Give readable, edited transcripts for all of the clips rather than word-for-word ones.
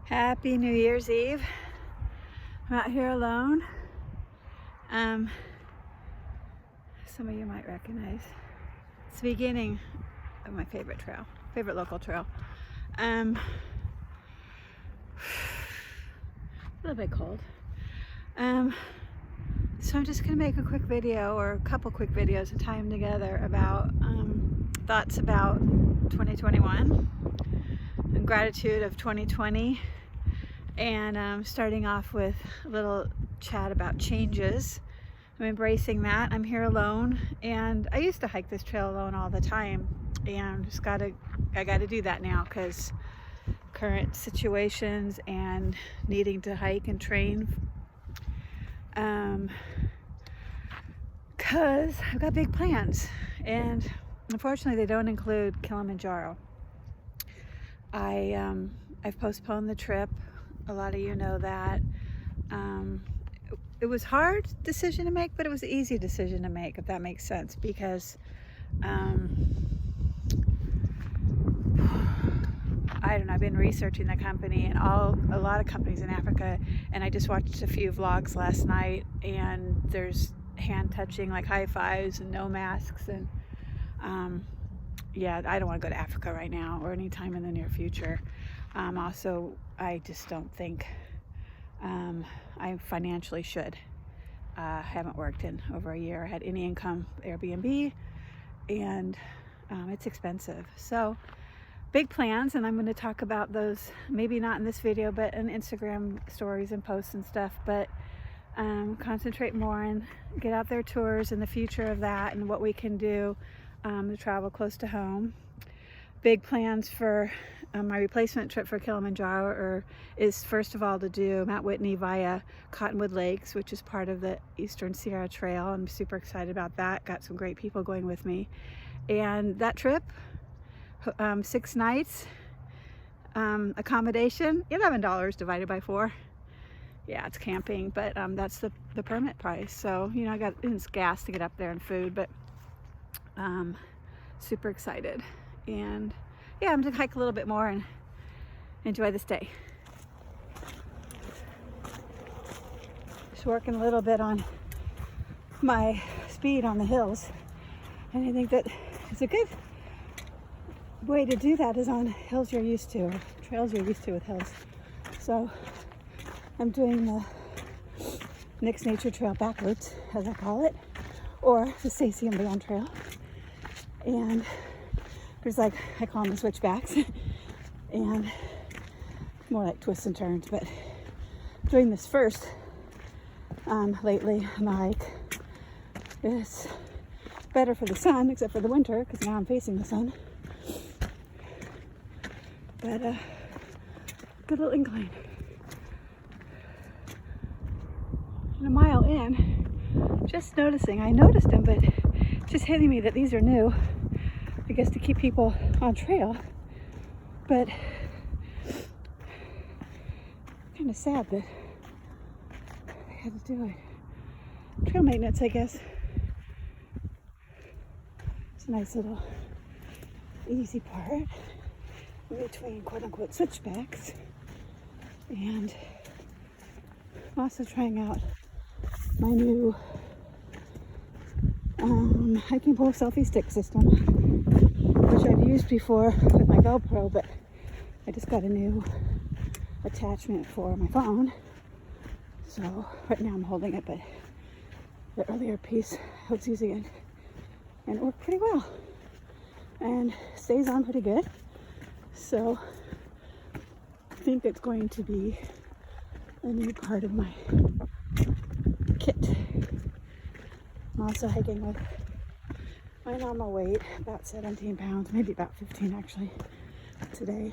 Happy New Year's Eve. I'm out here alone. Some of you might recognize. It's the beginning of my favorite local trail. A little bit cold. So I'm just gonna make a quick video, or a couple quick videos and tie them together about thoughts about 2021 and gratitude of 2020, and starting off with a little chat about changes. I'm embracing that. I'm here alone, and I used to hike this trail alone all the time, and I gotta do that now because current situations and needing to hike and train, because I've got big plans, and unfortunately they don't include Kilimanjaro. I've postponed the trip. A lot of you know that. It was a hard decision to make, but it was an easy decision to make, if that makes sense, because I don't know, I've been researching the company and a lot of companies in Africa, and I just watched a few vlogs last night, and there's hand touching, like high fives and no masks, and yeah, I don't want to go to Africa right now or anytime in the near future. Also, I just don't think I financially should. I haven't worked in over a year. I had any income, Airbnb, and it's expensive. So big plans, and I'm going to talk about those, maybe not in this video, but in Instagram stories and posts and stuff, but concentrate more and get out there tours and the future of that and what we can do to travel close to home. Big plans for my replacement trip for Kilimanjaro is first of all to do Mount Whitney via Cottonwood Lakes, which is part of the Eastern Sierra Trail. I'm super excited about that. Got some great people going with me. And that trip, 6 nights, accommodation, $11 divided by 4. Yeah, it's camping, but that's the permit price. So, you know, it's gas to get up there and food, but super excited. And yeah, I'm gonna hike a little bit more and enjoy this day. Just working a little bit on my speed on the hills, and I think that it's a good way to do that is on hills you're used to, or trails you're used to with hills. So I'm doing the Nick's Nature Trail backwards, as I call it, or the Stacy and Beyond Trail. And there's, like, I call them the switchbacks, and more like twists and turns, but doing this first lately on the hike is better for the sun, except for the winter, because now I'm facing the sun. But good little incline. And a mile in, just noticing, I noticed them, but just hitting me that these are new, I guess, to keep people on trail. But kind of sad that I had to do it. Trail maintenance, I guess. It's a nice little easy part in between quote-unquote switchbacks. And I'm also trying out my new hiking pole selfie stick system, which I've used before with my GoPro, but I just got a new attachment for my phone. So right now I'm holding it, but the earlier piece I was using it, and it worked pretty well and stays on pretty good. So I think it's going to be a new part of my kit. I'm also hiking with my normal weight, about 17 pounds, maybe about 15 actually, today.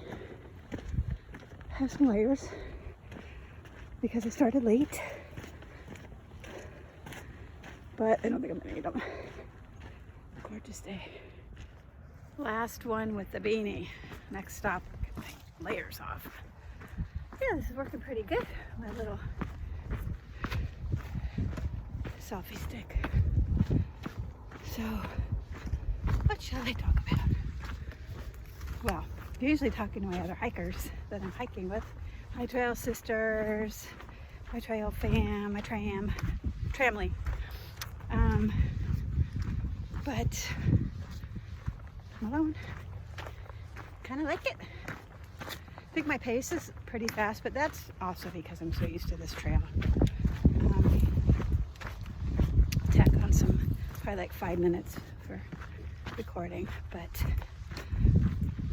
Have some layers because I started late, but I don't think I'm gonna need them. Gorgeous day. Last one with the beanie. Next stop, get my layers off. Yeah, this is working pretty good. My little selfie stick. So, what shall I talk about? Well, usually talking to my other hikers that I'm hiking with, my trail sisters, my trail fam, my tramily. But I'm alone. Kind of like it. I think my pace is pretty fast, but that's also because I'm so used to this trail. Tack on some, probably like 5 minutes for recording, but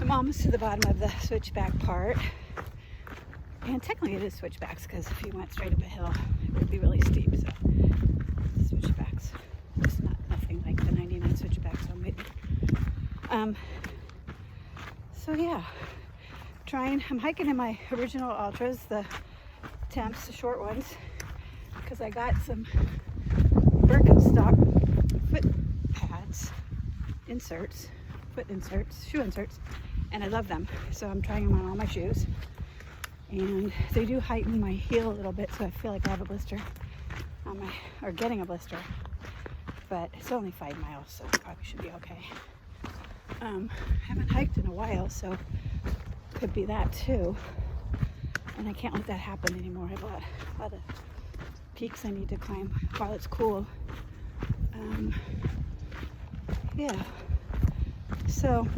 I'm almost to the bottom of the switchback part. And technically it is switchbacks, because if you went straight up a hill, it would be really steep. So switchbacks. It's nothing like the 99 switchbacks on Whitney. So yeah, I'm hiking in my original ultras, the temps, the short ones, because I got some Birkenstock foot pads, foot inserts, shoe inserts, and I love them. So I'm trying them on all my shoes. And they do heighten my heel a little bit, so I feel like I have a blister on or getting a blister. But it's only 5 miles, so it probably should be okay. Haven't hiked in a while, so could be that too. And I can't let that happen anymore. I have a lot of peaks I need to climb while it's cool. Yeah. So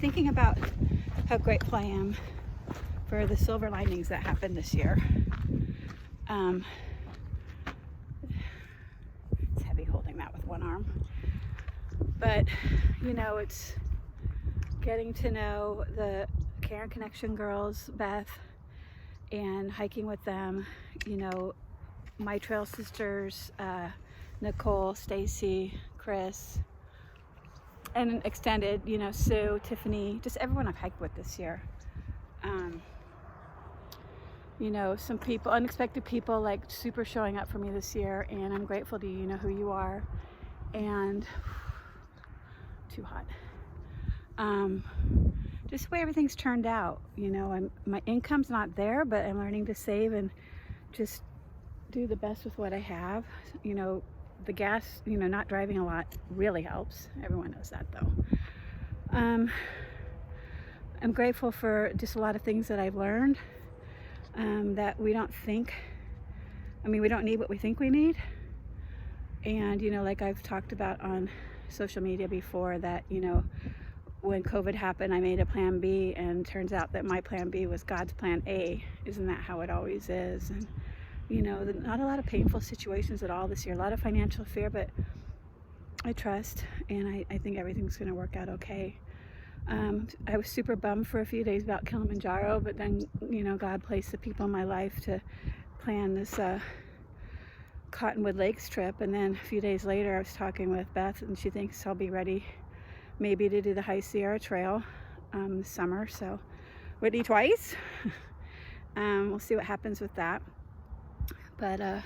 thinking about how grateful I am for the silver linings that happened this year. It's heavy holding that with one arm. But, you know, it's getting to know the Care and Connection girls, Beth, and hiking with them, you know, my trail sisters, Nicole, Stacy, Chris, and extended, you know, Sue, Tiffany, just everyone I've hiked with this year. You know, some people, unexpected people, like super showing up for me this year, and I'm grateful to you know who you are. And too hot. Just the way everything's turned out, you know, my income's not there, but I'm learning to save and just do the best with what I have. You know, the gas, you know, not driving a lot really helps. Everyone knows that though. I'm grateful for just a lot of things that I've learned, that we don't need what we think we need. And, you know, like I've talked about on social media before, that, you know, when COVID happened, I made a plan B, and turns out that my plan B was God's plan A. Isn't that how it always is? And, you know, not a lot of painful situations at all this year, a lot of financial fear, but I trust, and I think everything's going to work out okay. I was super bummed for a few days about Kilimanjaro, but then, you know, God placed the people in my life to plan this Cottonwood Lakes trip. And then a few days later I was talking with Beth, and she thinks I'll be ready maybe to do the High Sierra Trail this summer. So Whitney twice. We'll see what happens with that. But I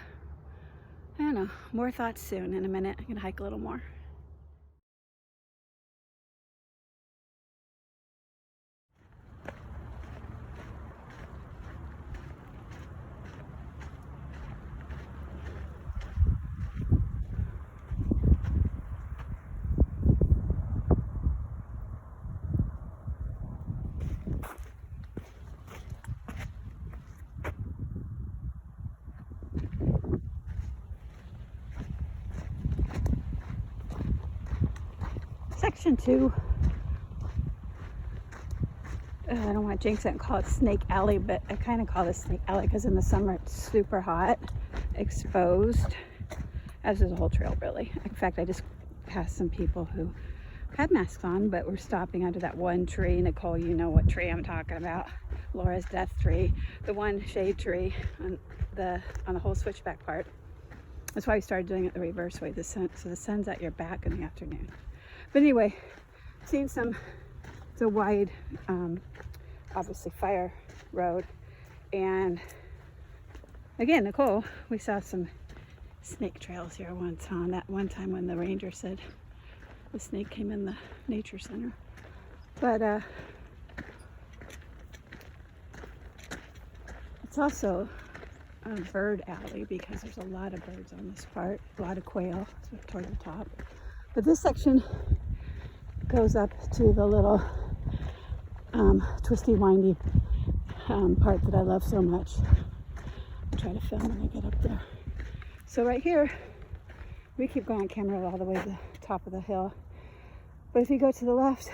don't know, more thoughts soon. In a minute I'm gonna hike a little more. Section 2. I don't want to jinx it and call it Snake Alley, but I kind of call this Snake Alley because in the summer it's super hot, exposed, as is the whole trail really. In fact, I just passed some people who had masks on but were stopping under that one tree. Nicole, you know what tree I'm talking about. Laura's death tree, the one shade tree on the whole switchback part. That's why we started doing it the reverse way, so the sun's at your back in the afternoon. But anyway, seen it's a wide, obviously fire road. And again, Nicole, we saw some snake trails here once on that one time when the ranger said the snake came in the nature center. But it's also a bird alley because there's a lot of birds on this part, a lot of quail toward the top. But this section goes up to the little twisty, windy part that I love so much. I'll try to film when I get up there. So right here, we keep going camera all the way to the top of the hill. But if you go to the left,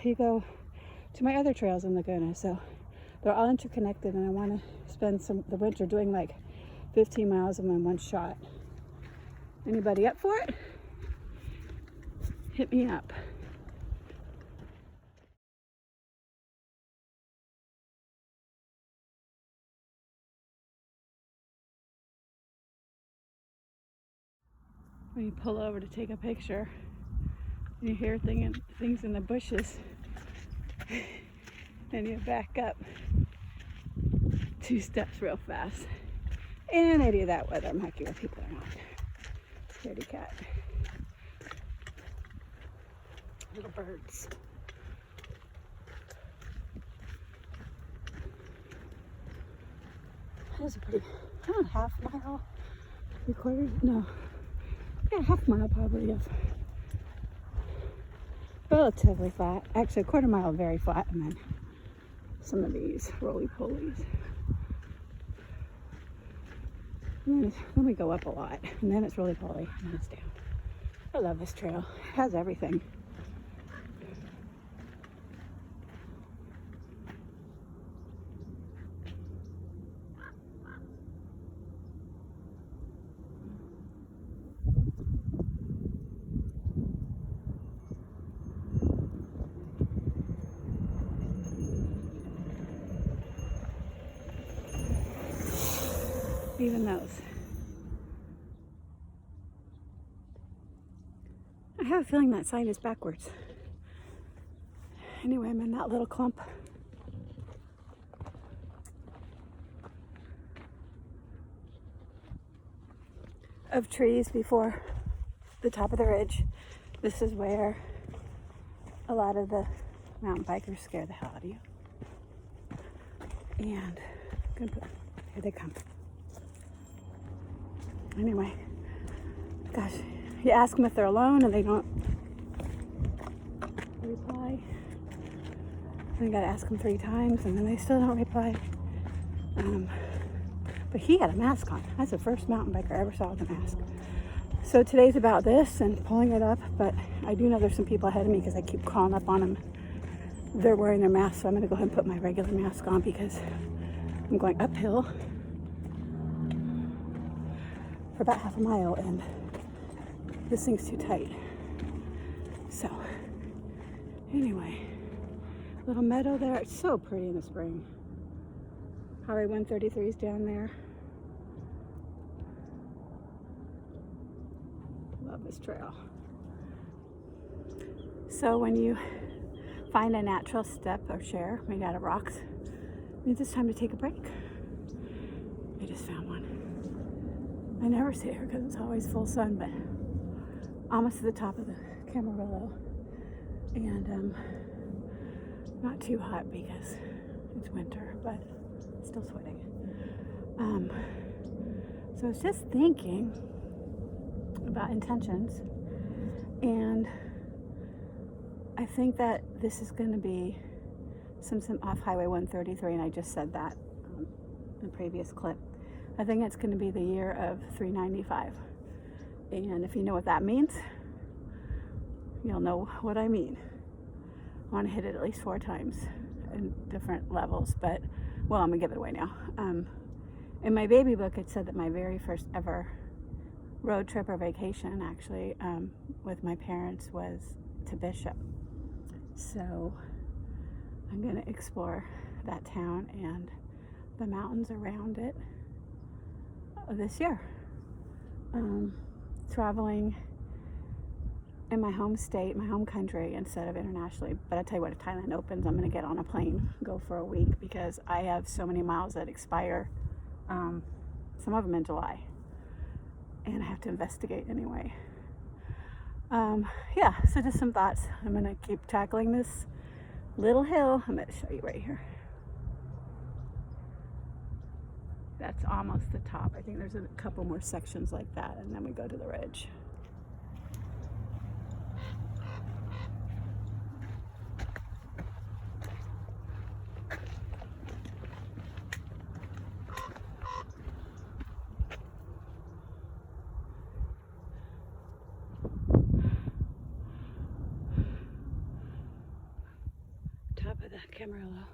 you go to my other trails in Laguna. So they're all interconnected, and I want to spend the winter doing like 15 miles of them in one shot. Anybody up for it? Hit me up. When you pull over to take a picture, you hear things in the bushes, and you back up 2 steps real fast. And I do that whether I'm hiking with people or not. Scaredy cat. Little birds. That was a pretty, half mile, 3/4, no, yeah, half mile probably of relatively flat. Actually, a 1/4 mile very flat, and then some of these roly-polies. And then we go up a lot, and then it's roly-poly, and then it's down. I love this trail. It has everything. Even those. I have a feeling that sign is backwards. Anyway, I'm in that little clump. Of trees before the top of the ridge. This is where a lot of the mountain bikers scare the hell out of you. And here they come. Anyway, gosh, you ask them if they're alone and they don't reply. And you gotta ask them 3 times and then they still don't reply. But he had a mask on. That's the first mountain biker I ever saw with a mask. So today's about this and pulling it up, but I do know there's some people ahead of me because I keep crawling up on them. They're wearing their masks, so I'm gonna go ahead and put my regular mask on because I'm going uphill for about half a mile and this thing's too tight. So anyway, little meadow there. It's so pretty in the spring. Highway 133 is down there. Love this trail. So when you find a natural step or share made out of rocks, it means it's time to take a break. I just found one. I never sit here because it's always full sun, but almost to the top of the Camarillo, and not too hot because it's winter, but still sweating. So I was just thinking about intentions, and I think that this is going to be some off Highway 133, and I just said that in the previous clip. I think it's going to be the year of 395, and if you know what that means, you'll know what I mean. I want to hit it at least 4 times in different levels, but well, I'm gonna give it away now. In my baby book, it said that my very first ever road trip or vacation, actually, with my parents was to Bishop. So I'm gonna explore that town and the mountains around it this year. Traveling in my home state, my home country, instead of internationally. But I tell you what, if Thailand opens, I'm going to get on a plane, go for a week, because I have so many miles that expire, some of them in July, and I have to investigate anyway. Yeah, so just some thoughts. I'm going to keep tackling this little hill. I'm going to show you right here. That's almost the top. I think there's a couple more sections like that, and then we go to the ridge. the Camarillo.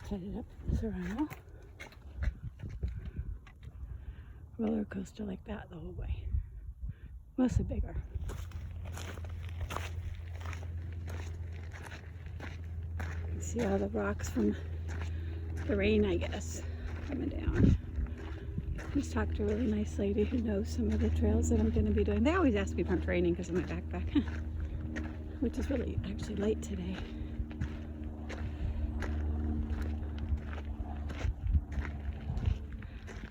Headed up Serrano. Roller coaster like that the whole way. Mostly bigger. You see all the rocks from the rain, I guess, coming down. Just talked to a really nice lady who knows some of the trails that I'm going to be doing. They always ask me if I'm training because of my backpack, which is really actually light today.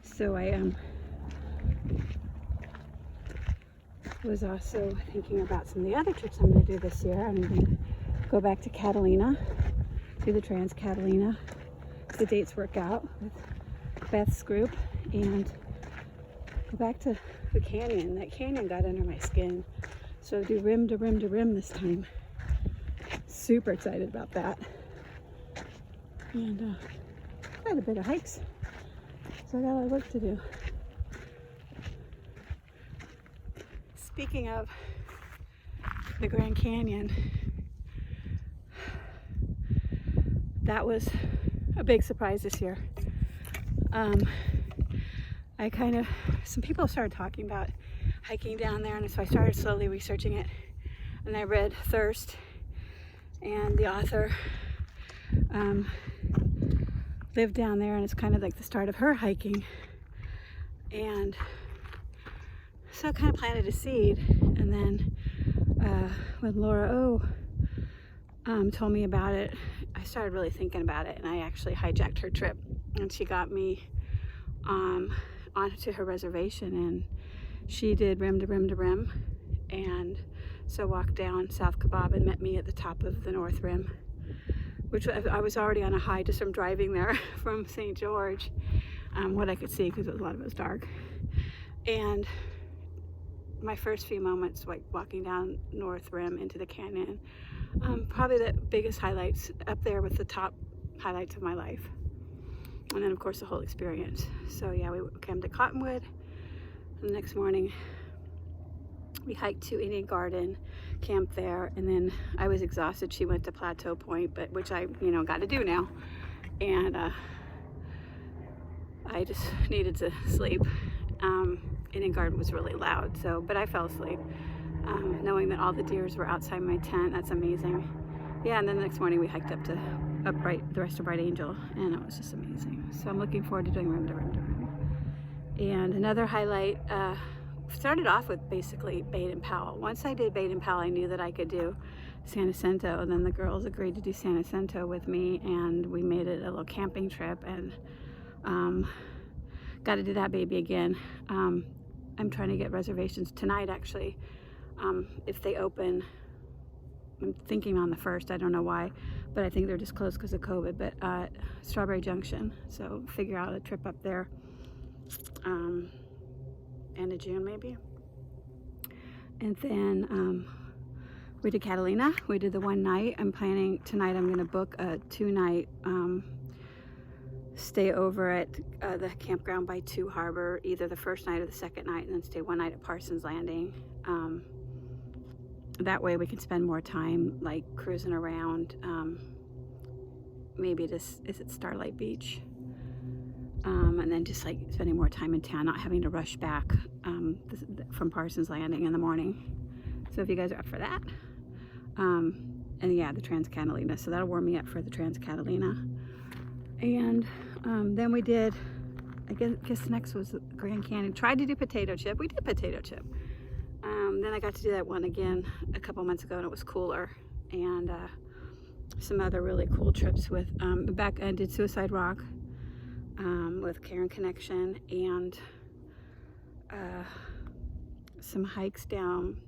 So I was also thinking about some of the other trips I'm going to do this year. I'm going to go back to Catalina, do the Trans Catalina. If the dates work out with Beth's group, and go back to the canyon. That canyon got under my skin. So do rim to rim to rim this time. Super excited about that. And quite a bit of hikes. So I got a lot of work to do. Speaking of the Grand Canyon, that was a big surprise this year. Some people started talking about hiking down there, and so I started slowly researching it. And I read Thirst, and the author lived down there, and it's kind of like the start of her hiking. And so I kind of planted a seed, and then when Laura O told me about it, I started really thinking about it, and I actually hijacked her trip, and she got me onto her reservation, and she did rim to rim to rim, and so walked down South Kebab and met me at the top of the North Rim, which I was already on a high just from driving there from St. George, what I could see because a lot of it was dark. And my first few moments, like walking down North Rim into the canyon, probably the biggest highlights, up there with the top highlights of my life. And then of course the whole experience. So yeah, we came to Cottonwood, and the next morning we hiked to Indian Garden, camped there, and then I was exhausted. She went to Plateau Point, but which I got to do now, and I just needed to sleep. Indian Garden was really loud, but I fell asleep, knowing that all the deers were outside my tent. That's amazing. Yeah, and then the next morning we hiked up to the rest of Bright Angel, and it was just amazing. So I'm looking forward to doing rim to rim to rim. And another highlight, started off with basically Baden Powell. Once I did Baden Powell, I knew that I could do San Jacinto, and then the girls agreed to do San Jacinto with me, and we made it a little camping trip, and got to do that baby again. I'm trying to get reservations tonight, actually. If they open, I'm thinking on the 1st, I don't know why, but I think they're just closed because of COVID, but Strawberry Junction, so figure out a trip up there, end of June maybe. And then we did Catalina. We did the one night. I'm planning tonight, I'm going to book a 2-night stay over at the campground by 2 Harbor, either the first night or the second night, and then stay 1 night at Parsons Landing. That way we can spend more time like cruising around, maybe is it Starlight Beach, and then just like spending more time in town, not having to rush back from Parsons Landing in the morning. So if you guys are up for that, and yeah, the Trans Catalina, so that'll warm me up for the Trans Catalina. And then we did, I guess next was the Grand Canyon. Tried to do Potato Chip. We did Potato Chip. Then I got to do that one again a couple months ago, and it was cooler. And some other really cool trips with, I did Suicide Rock with Karen Connection, and some hikes down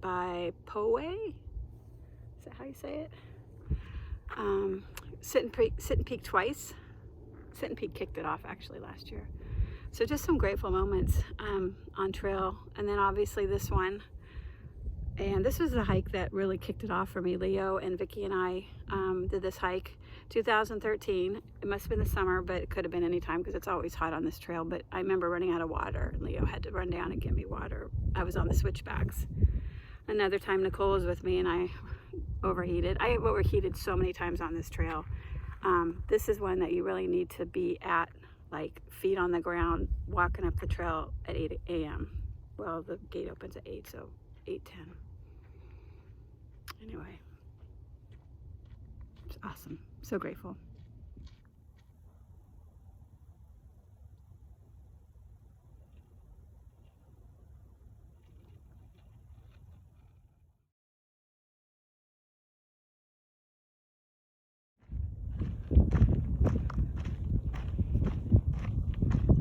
by Poway. Is that how you say it? Sit and Peak twice. Sit and Peak kicked it off actually last year. So just some grateful moments on trail. And then obviously this one. And this was the hike that really kicked it off for me. Leo and Vicky and I did this hike. 2013. It must have been the summer, but it could have been any time because it's always hot on this trail. But I remember running out of water. Leo had to run down and get me water. I was on the switchbacks. Another time Nicole was with me and I overheated. I overheated so many times on this trail. This is one that you really need to be at, like feet on the ground, walking up the trail at 8 a.m. Well, the gate opens at 8, so 8:10. Anyway, it's awesome. So grateful.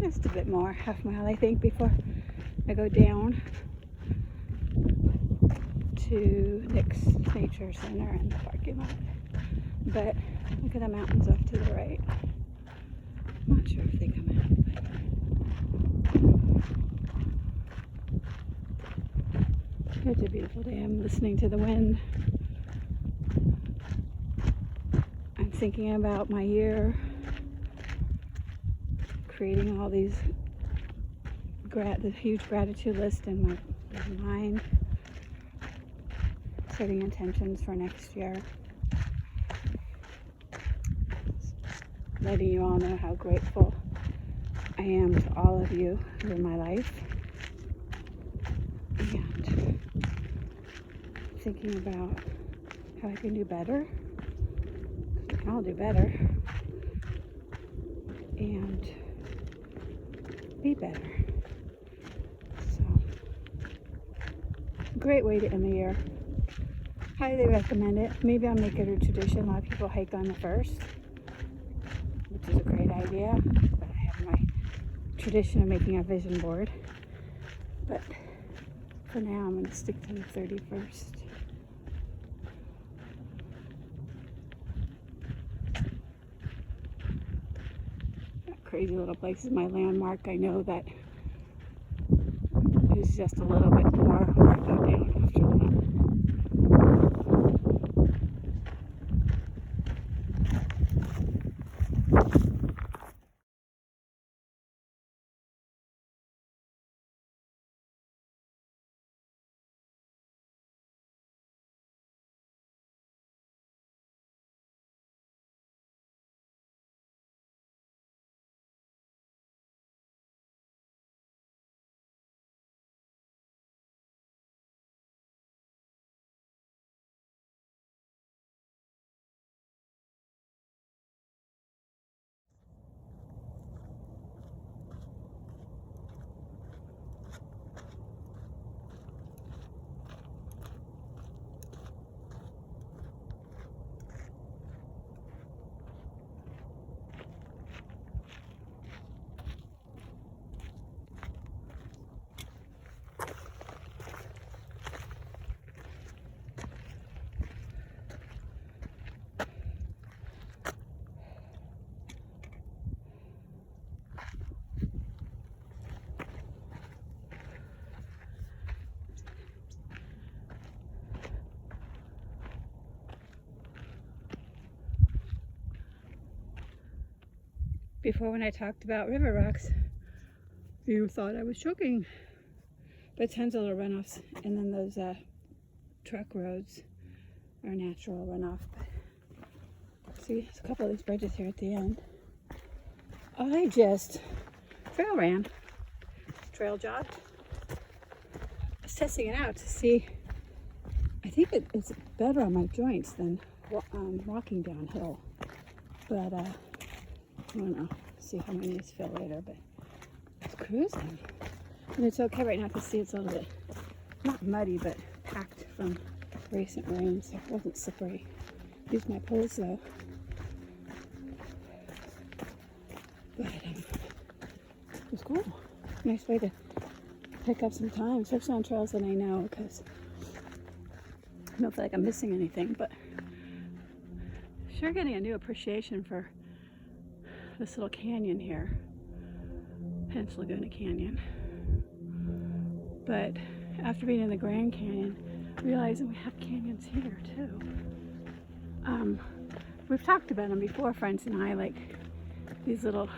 Just a bit more, half mile I think, before I go down to Nick's Nature Center and the parking lot. But look at the mountains off to the right. I'm not sure if they come out. But it's a beautiful day. I'm listening to the wind. I'm thinking about my year, creating all these, the huge gratitude list in my mind, setting intentions for next year, letting you all know how grateful I am to all of you in my life, and thinking about how I can do better. We can all do better, and be better. So, great way to end the year. Highly recommend it. Maybe I'll make it a tradition. A lot of people hike on the 1st, which is a great idea. But I have my tradition of making a vision board. But for now, I'm going to stick to the 31st. That crazy little place is my landmark. I know that it's just a little bit more where I go down after that. Before, when I talked about river rocks, you thought I was joking. But tons of little runoffs, and then those truck roads are natural runoff. But see, there's a couple of these bridges here at the end. I just trail jogged. I was testing it out to see. I think it's better on my joints than walking downhill. But I don't know. See how my knees feel later, but it's cruising. And it's okay right now to see it's a little bit, not muddy, but packed from recent rain, so it wasn't slippery. Used my poles though. But it was cool. Nice way to pick up some time, especially on trails that I know, because I don't feel like I'm missing anything, but sure getting a new appreciation for this little canyon here, hence Laguna Canyon. But after being in the Grand Canyon, realizing we have canyons here too. we've talked about them before, friends and I, like these little,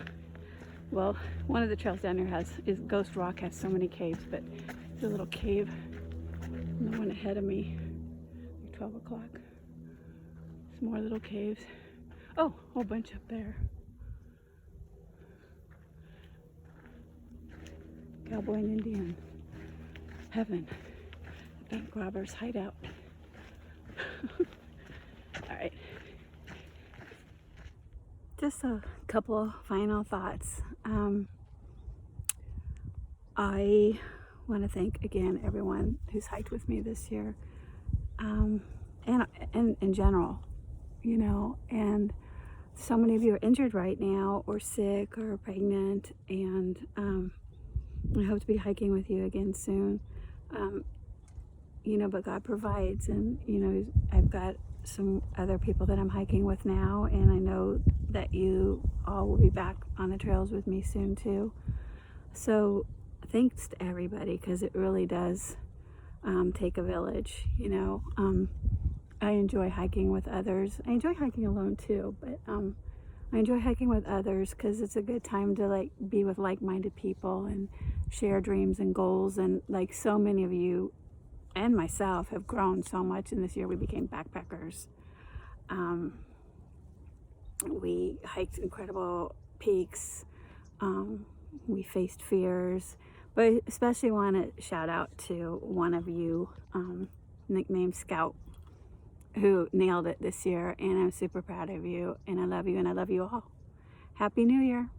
well, one of the trails down here is Ghost Rock, has so many caves, but it's a little cave, and the one ahead of me, like 12 o'clock, some more little caves. Oh, a whole bunch up there. Cowboy and Indian heaven, bank robbers hideout. All right, just a couple final thoughts. I want to thank again everyone who's hiked with me this year, and in general, you know, and so many of you are injured right now or sick or pregnant, and I hope to be hiking with you again soon. You know, but God provides, and you know, I've got some other people that I'm hiking with now, and I know that you all will be back on the trails with me soon too. So thanks to everybody, because it really does take a village, you know. I enjoy hiking with others. I enjoy hiking alone too, but I enjoy hiking with others because it's a good time to like be with like-minded people and share dreams and goals. And like so many of you and myself have grown so much, and this year we became backpackers. We hiked incredible peaks. We faced fears, but I especially want to shout out to one of you, nicknamed Scout, who nailed it this year, and I'm super proud of you, and I love you, and I love you all. Happy New Year.